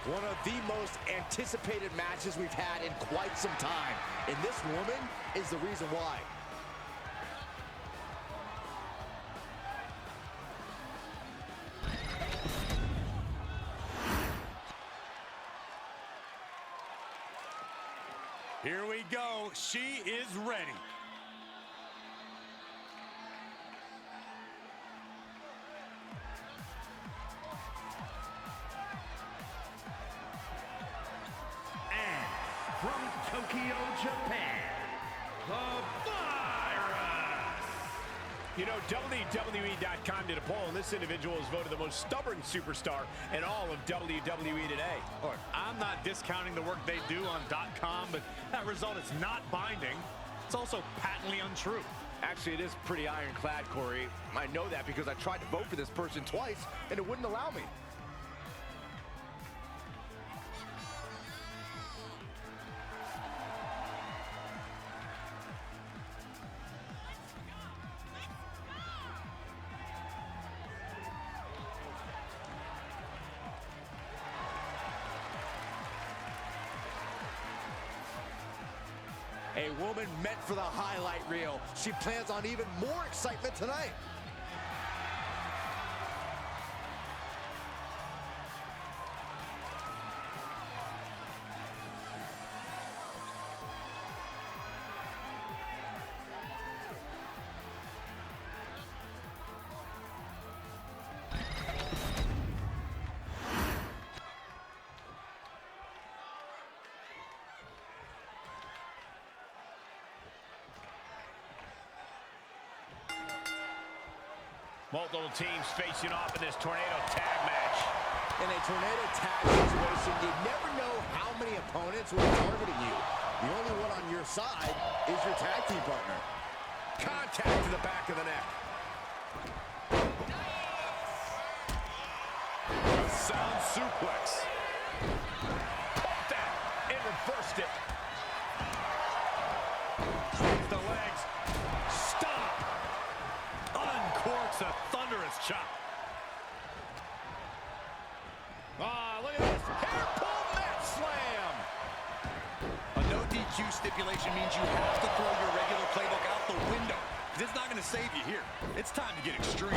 One of the most anticipated matches we've had in quite some time. And this woman is the reason why. Here we go. She is ready. And from Tokyo, Japan, the Virus. You know, WWE.com did a poll, and this individual is voted the most stubborn superstar in all of WWE today. Look, I'm not discounting the work they do on .com, but that result is not binding. It's also patently untrue. Actually, it is pretty ironclad, Corey. I know that because I tried to vote for this person twice, and it wouldn't allow me. A woman meant for the highlight reel. She plans on even more excitement tonight. Multiple teams facing off in this tornado tag match. In a tornado tag situation, you never know how many opponents will be targeting you. The only one on your side is your tag team partner. Contact to the back of the neck. A sound suplex. Put that and reversed it. Sweeps the legs. Stop. Uncorks a thunderous chop. Ah, look at this. Hair pull mat slam. A no DQ stipulation means you have to throw your regular playbook out the window. It's not going to save you here. It's time to get extreme.